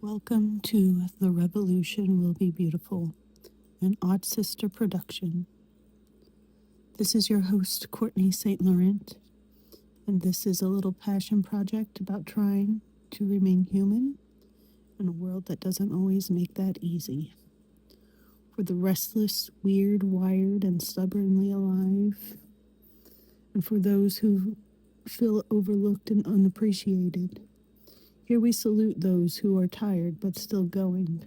Welcome to The Revolution Will Be Beautiful, an Odd Sister production. This is your host, Courtney St. Laurent, and this is a little passion project about trying to remain human in a world that doesn't always make that easy. For the restless, weird, wired, and stubbornly alive, and for those who feel overlooked and unappreciated. Here we salute those who are tired but still going.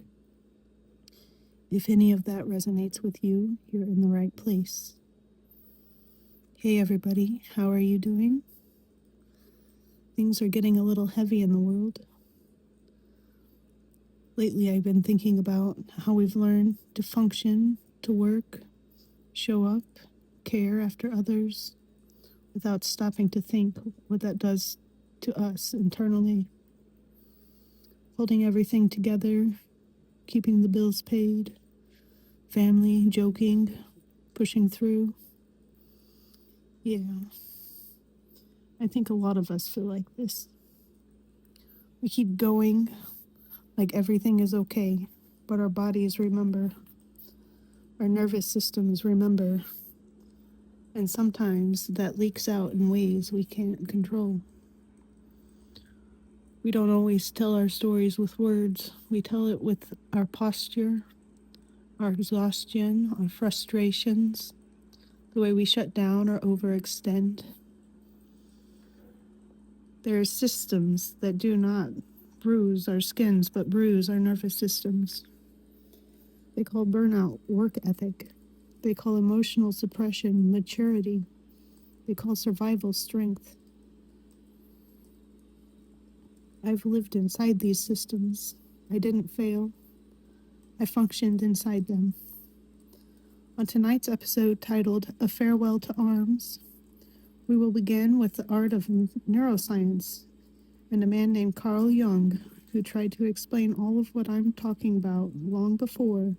If any of that resonates with you, you're in the right place. Hey everybody, how are you doing? Things are getting a little heavy in the world. Lately I've been thinking about how we've learned to function, to work, show up, care after others, without stopping to think what that does to us internally. Holding everything together, keeping the bills paid, family, joking, pushing through. Yeah, I think a lot of us feel like this. We keep going like everything is okay, but our bodies remember, our nervous systems remember, and sometimes that leaks out in ways we can't control. We don't always tell our stories with words. We tell it with our posture, our exhaustion, our frustrations, the way we shut down or overextend. There are systems that do not bruise our skins, but bruise our nervous systems. They call burnout work ethic. They call emotional suppression maturity. They call survival strength. I've lived inside these systems. I didn't fail. I functioned inside them. On tonight's episode titled A Farewell to Arms, we will begin with the art of neuroscience and a man named Carl Jung who tried to explain all of what I'm talking about long before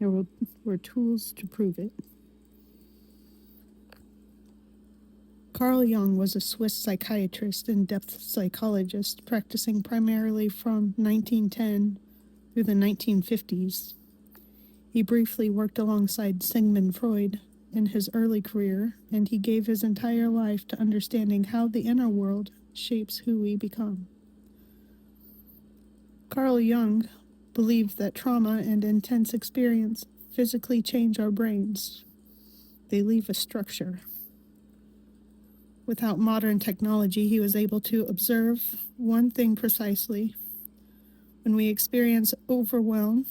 there were tools to prove it. Carl Jung was a Swiss psychiatrist and depth psychologist practicing primarily from 1910 through the 1950s. He briefly worked alongside Sigmund Freud in his early career, and he gave his entire life to understanding how the inner world shapes who we become. Carl Jung believed that trauma and intense experience physically change our brains. They leave a structure. Without modern technology, he was able to observe one thing precisely. When we experience overwhelm,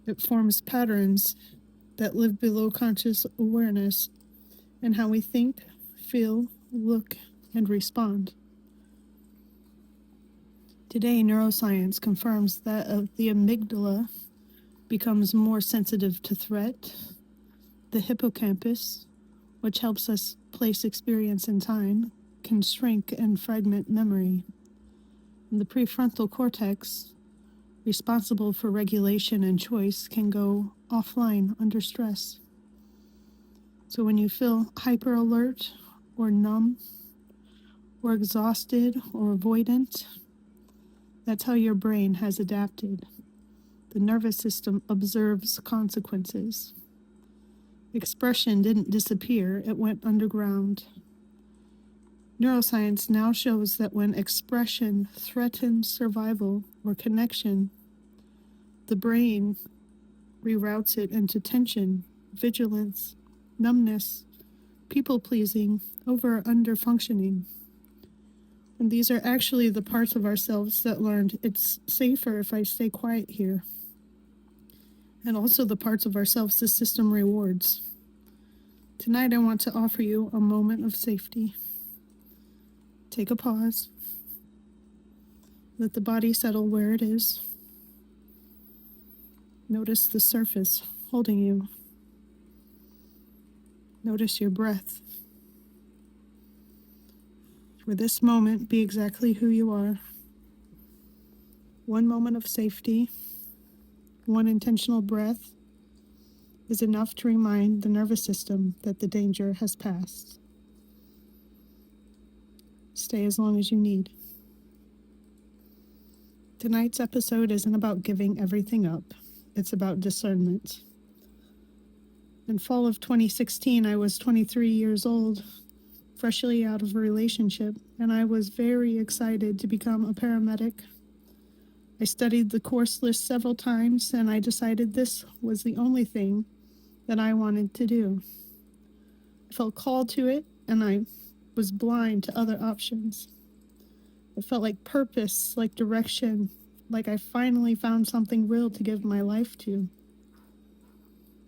it forms patterns that live below conscious awareness in how we think, feel, look, and respond. Today, neuroscience confirms that the amygdala becomes more sensitive to threat. The hippocampus, which helps us place experience in time, can shrink and fragment memory. And the prefrontal cortex, responsible for regulation and choice, can go offline under stress. So when you feel hyper alert or numb or exhausted or avoidant, that's how your brain has adapted. The nervous system observes consequences. Expression didn't disappear, it went underground. Neuroscience now shows that when expression threatens survival or connection, the brain reroutes it into tension, vigilance, numbness, people-pleasing, over or under-functioning. And these are actually the parts of ourselves that learned it's safer if I stay quiet here. And also the parts of ourselves the system rewards. Tonight I want to offer you a moment of safety. Take a pause. Let the body settle where it is. Notice the surface holding you. Notice your breath. For this moment, be exactly who you are. One moment of safety, one intentional breath is enough to remind the nervous system that the danger has passed. Stay as long as you need. Tonight's episode isn't about giving everything up. It's about discernment. In fall of 2016, I was 23 years old, freshly out of a relationship, and I was very excited to become a paramedic. I studied the course list several times, and I decided this was the only thing that I wanted to do. I felt called to it, and I was blind to other options. It felt like purpose, like direction, like I finally found something real to give my life to.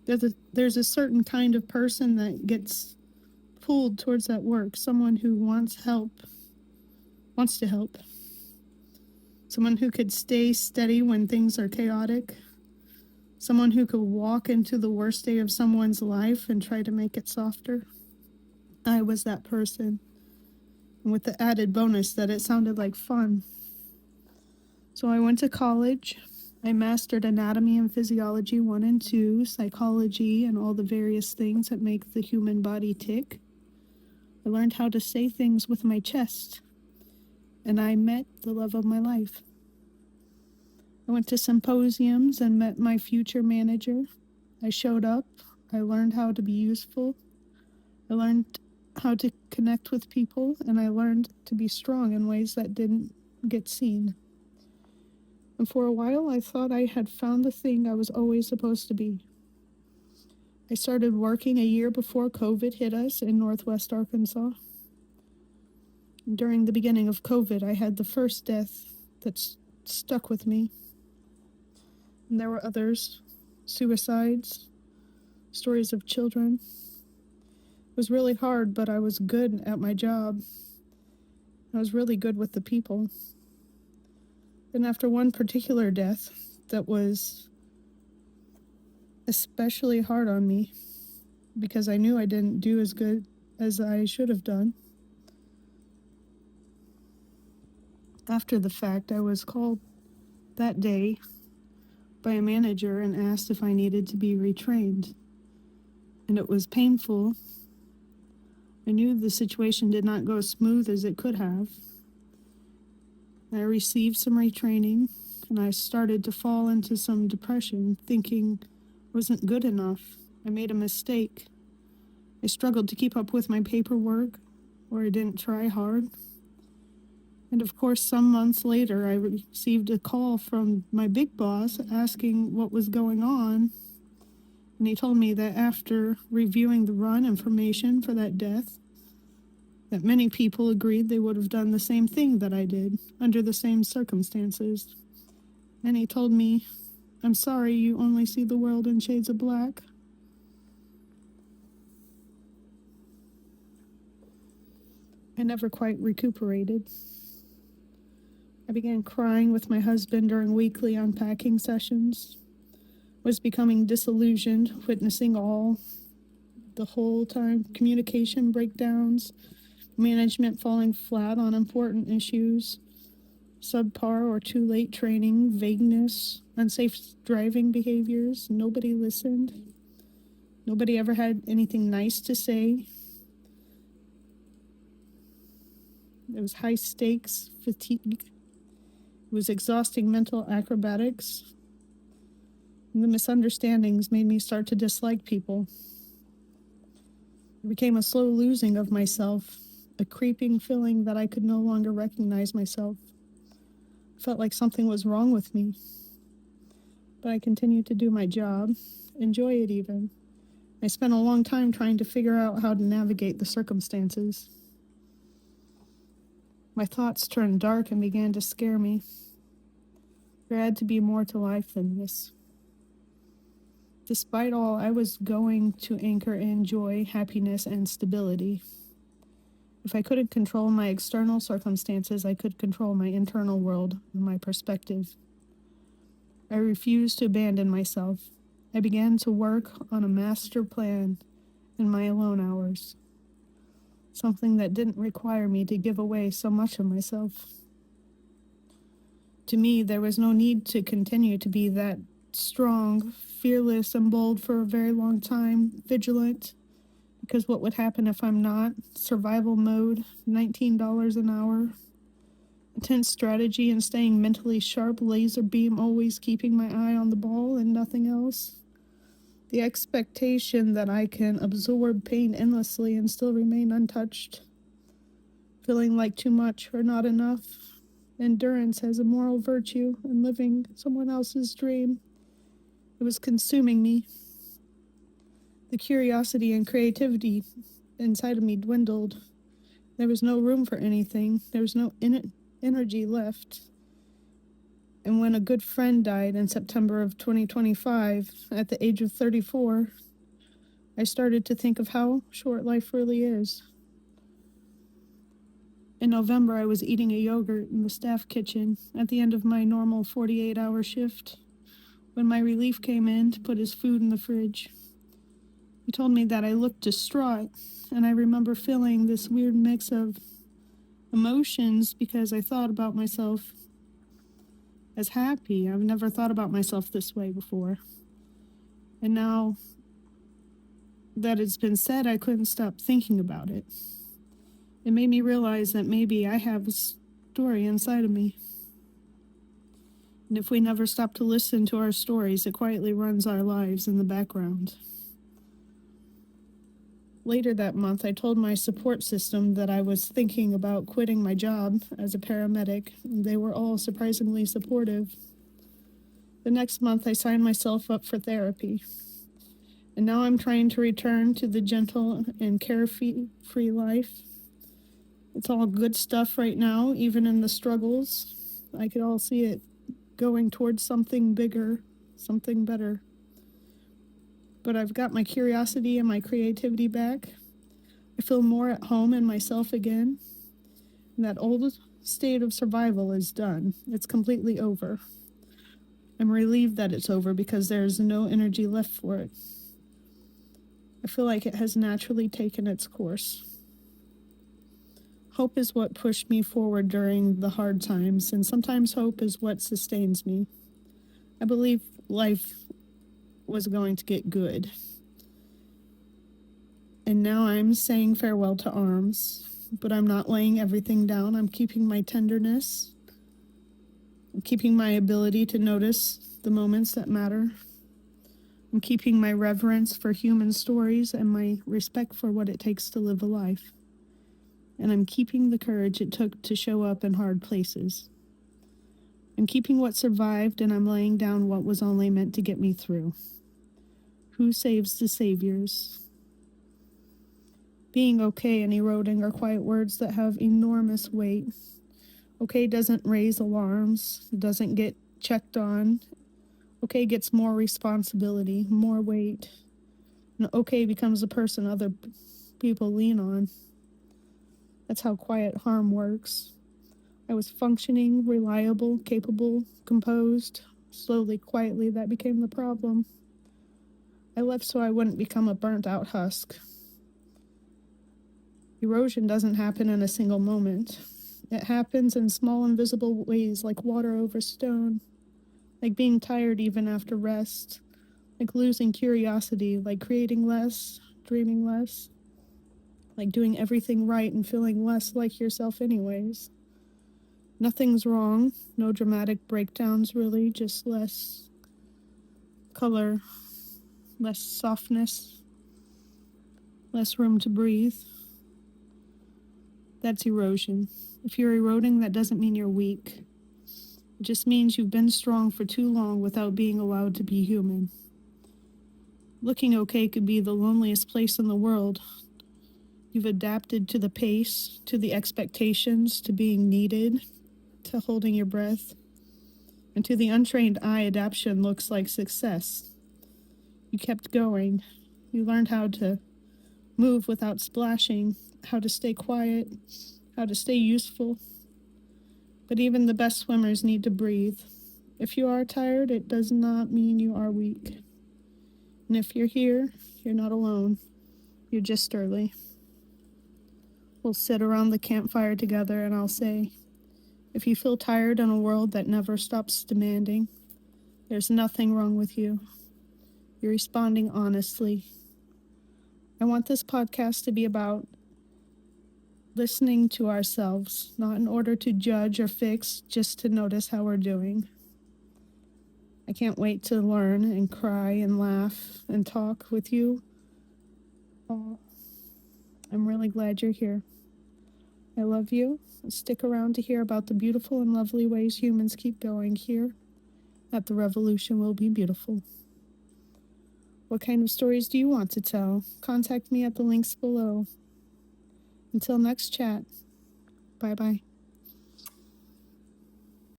There's a certain kind of person that gets pulled towards that work, someone who wants to help, someone who could stay steady when things are chaotic, someone who could walk into the worst day of someone's life and try to make it softer. I was that person, and with the added bonus that it sounded like fun. So I went to college. I mastered anatomy and physiology 1 and 2, psychology, and all the various things that make the human body tick. I learned how to say things with my chest, and I met the love of my life. I went to symposiums and met my future manager. I showed up. I learned how to be useful. I learned how to connect with people, and I learned to be strong in ways that didn't get seen. And for a while, I thought I had found the thing I was always supposed to be. I started working a year before COVID hit us in Northwest Arkansas. During the beginning of COVID, I had the first death that stuck with me. And there were others, suicides, stories of children. It was really hard, but I was good at my job. I was really good with the people. And after one particular death that was especially hard on me, because I knew I didn't do as good as I should have done. After the fact, I was called that day by a manager and asked if I needed to be retrained. And it was painful. I knew the situation did not go smooth as it could have. I received some retraining, and I started to fall into some depression, thinking I wasn't good enough. I made a mistake. I struggled to keep up with my paperwork, or I didn't try hard. And of course, some months later, I received a call from my big boss asking what was going on. And he told me that after reviewing the run information for that death, that many people agreed they would have done the same thing that I did under the same circumstances. And he told me, "I'm sorry, you only see the world in shades of black." I never quite recuperated. I began crying with my husband during weekly unpacking sessions, was becoming disillusioned, witnessing the whole time communication breakdowns, management falling flat on important issues, subpar or too late training, vagueness, unsafe driving behaviors. Nobody listened. Nobody ever had anything nice to say. It was high stakes, fatigue. It was exhausting mental acrobatics. And the misunderstandings made me start to dislike people. It became a slow losing of myself, a creeping feeling that I could no longer recognize myself. I felt like something was wrong with me. But I continued to do my job, enjoy it even. I spent a long time trying to figure out how to navigate the circumstances. My thoughts turned dark and began to scare me. There had to be more to life than this. Despite all, I was going to anchor in joy, happiness, and stability. If I couldn't control my external circumstances, I could control my internal world and my perspective. I refused to abandon myself. I began to work on a master plan in my alone hours, something that didn't require me to give away so much of myself. To me, there was no need to continue to be that strong, fearless, and bold for a very long time, vigilant, because what would happen if I'm not? Survival mode, $19 an hour, intense strategy and staying mentally sharp, laser beam, always keeping my eye on the ball and nothing else. The expectation that I can absorb pain endlessly and still remain untouched. Feeling like too much or not enough. Endurance as a moral virtue and living someone else's dream. It was consuming me. The curiosity and creativity inside of me dwindled. There was no room for anything. There was no energy left. And when a good friend died in September of 2025, at the age of 34, I started to think of how short life really is. In November, I was eating a yogurt in the staff kitchen at the end of my normal 48-hour shift when my relief came in to put his food in the fridge. He told me that I looked distraught, and I remember feeling this weird mix of emotions because I thought about myself as happy. I've never thought about myself this way before. And now that it's been said, I couldn't stop thinking about it. It made me realize that maybe I have a story inside of me. And if we never stop to listen to our stories, it quietly runs our lives in the background. Later that month, I told my support system that I was thinking about quitting my job as a paramedic. They were all surprisingly supportive. The next month, I signed myself up for therapy. And now I'm trying to return to the gentle and carefree life. It's all good stuff right now, even in the struggles. I could all see it going towards something bigger, something better. But I've got my curiosity and my creativity back. I feel more at home in myself again. And that old state of survival is done. It's completely over. I'm relieved that it's over because there's no energy left for it. I feel like it has naturally taken its course. Hope is what pushed me forward during the hard times, and sometimes hope is what sustains me. I believe life was going to get good. And now I'm saying farewell to arms, but I'm not laying everything down. I'm keeping my tenderness. I'm keeping my ability to notice the moments that matter. I'm keeping my reverence for human stories and my respect for what it takes to live a life. And I'm keeping the courage it took to show up in hard places. I'm keeping what survived, and I'm laying down what was only meant to get me through. Who saves the saviors? Being okay and eroding are quiet words that have enormous weight. Okay doesn't raise alarms, doesn't get checked on. Okay gets more responsibility, more weight. And okay becomes a person other people lean on. That's how quiet harm works. I was functioning, reliable, capable, composed. Slowly, quietly, that became the problem. I left so I wouldn't become a burnt-out husk. Erosion doesn't happen in a single moment. It happens in small, invisible ways, like water over stone, like being tired even after rest, like losing curiosity, like creating less, dreaming less, like doing everything right and feeling less like yourself anyways. Nothing's wrong, no dramatic breakdowns really, just less color, less softness, less room to breathe. That's erosion. If you're eroding, that doesn't mean you're weak. It just means you've been strong for too long without being allowed to be human. Looking okay could be the loneliest place in the world. You've adapted to the pace, to the expectations, to being needed, to holding your breath. And to the untrained eye, adaptation looks like success. You kept going. You learned how to move without splashing, how to stay quiet, how to stay useful. But even the best swimmers need to breathe. If you are tired, it does not mean you are weak. And if you're here, you're not alone. You're just early. We'll sit around the campfire together and I'll say, if you feel tired in a world that never stops demanding, there's nothing wrong with you. You're responding honestly. I want this podcast to be about listening to ourselves, not in order to judge or fix, just to notice how we're doing. I can't wait to learn and cry and laugh and talk with you. Oh, I'm really glad you're here. I love you. Stick around to hear about the beautiful and lovely ways humans keep going here at The Revolution Will Be Beautiful. What kind of stories do you want to tell? Contact me at the links below. Until next chat, bye-bye.